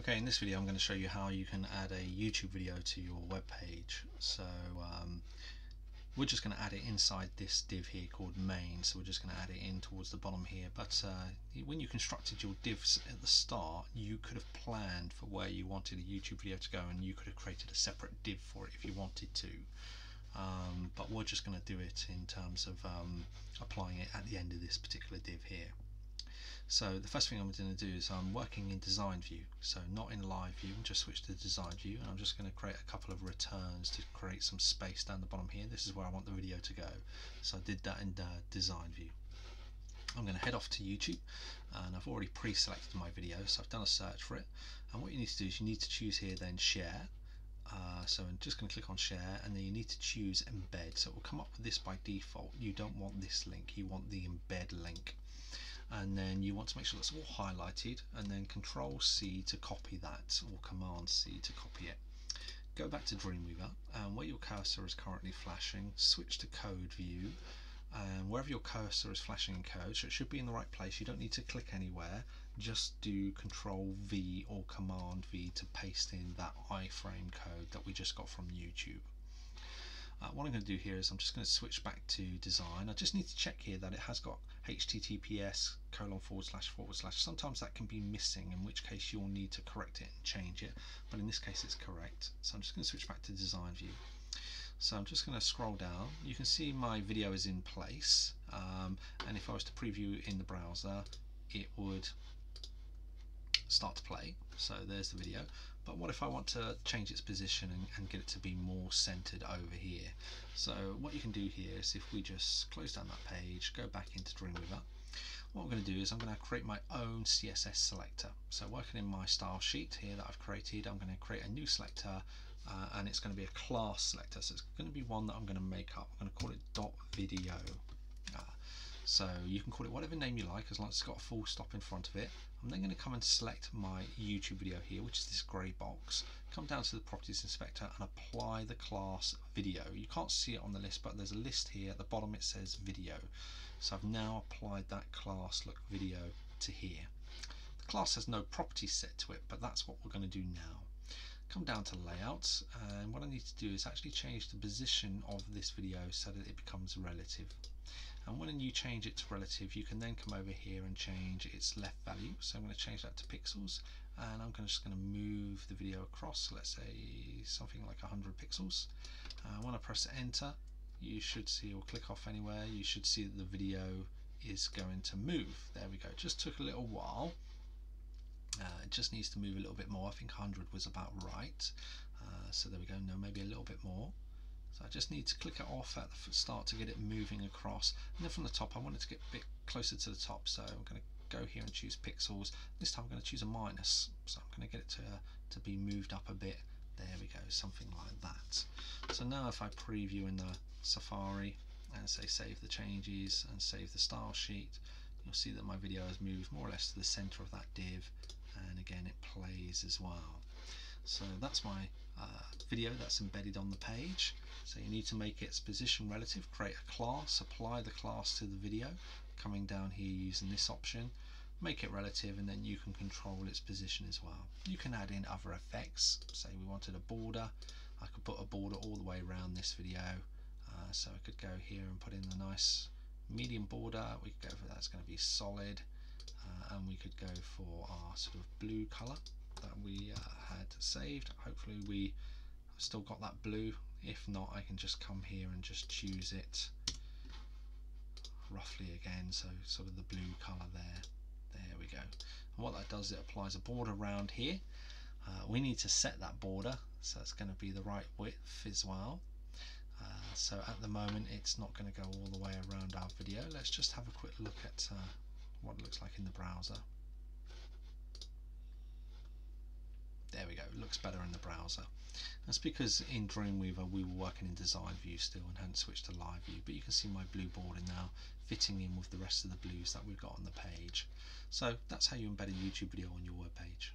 Okay, in this video I'm going to show you how you can add a YouTube video to your web page. So we're just going to add it inside this div here called main, so we're just going to add it in towards the bottom here. But when you constructed your divs at the start, you could have planned for where you wanted a YouTube video to go, and you could have created a separate div for it if you wanted to. But we're just going to do it in terms of applying it at the end of this particular div here. So the first thing I'm going to do is I'm working in design view, so not in live view. Just switch to design view, and I'm just going to create a couple of returns to create some space down the bottom here. This is where I want the video to go, so I did that in design view. I'm going to head off to YouTube, and I've already pre-selected my video, so I've done a search for it. And what you need to do is you need to choose here then share. So I'm just going to click on share, and then you need to choose embed. So it will come up with this by default. You don't want this link, you want the embed link. And then you want to make sure that's all highlighted, and then Control C to copy that, or Command C to copy it. Go back to Dreamweaver, and where your cursor is currently flashing, switch to code view, and wherever your cursor is flashing in code, so it should be in the right place, you don't need to click anywhere, just do Control V or Command V to paste in that iframe code that we just got from YouTube. What I'm going to do here is I'm just going to switch back to design. I just need to check here that it has got https:// Sometimes that can be missing, in which case you'll need to correct it and change it, but in this case it's correct. So I'm just going to switch back to design view. So I'm just going to scroll down. You can see my video is in place, and if I was to preview in the browser, it would start to play. So there's the video. But what if I want to change its position and get it to be more centered over here? So what you can do here is, if we just close down that page, go back into Dreamweaver, what I'm going to do is I'm going to create my own CSS selector. So working in my style sheet here that I've created, I'm going to create a new selector, and it's going to be a class selector. So it's going to be one that I'm going to make up. I'm going to call it .video. So you can call it whatever name you like, as long as it's got a full stop in front of it. I'm then going to come and select my YouTube video here, which is this grey box, come down to the properties inspector and apply the class video. You can't see it on the list, but there's a list here at the bottom, it says video. So I've now applied that class look video to here. The class has no properties set to it, but that's what we're going to do now. Come down to layouts, and what I need to do is actually change the position of this video so that it becomes relative. And when you change it to relative, you can then come over here and change its left value. So I'm going to change that to pixels, and I'm just going to move the video across, let's say something like 100 pixels. When I press enter, you should see, or click off anywhere, you should see that the video is going to move. There we go. It just took a little while. It just needs to move a little bit more. I think 100 was about right. So there we go. No, maybe a little bit more. So I just need to click it off at the start to get it moving across, and then from the top I want it to get a bit closer to the top, so I'm going to go here and choose pixels. This time I'm going to choose a minus, so I'm going to get it to be moved up a bit. There we go, something like that. So now if I preview in the Safari and say save the changes and save the style sheet, you'll see that my video has moved more or less to the center of that div, and again it plays as well. So that's my video that's embedded on the page. So you need to make its position relative, create a class, apply the class to the video, coming down here using this option, make it relative, and then you can control its position as well. You can add in other effects. Say we wanted a border, I could put a border all the way around this video, so I could go here and put in a nice medium border. We could go for that's going to be solid, and we could go for our sort of blue color that we had saved. Hopefully we still got that blue. If not, I can just come here and just choose it roughly again, so sort of the blue color there. There we go. And what that does, it applies a border around here. We need to set that border, so it's going to be the right width as well. So at the moment it's not going to go all the way around our video. Let's just have a quick look at what it looks like in the browser. There we go, it looks better in the browser. That's because in Dreamweaver we were working in design view still and hadn't switched to live view, but you can see my blue border now fitting in with the rest of the blues that we've got on the page. So that's how you embed a YouTube video on your web page.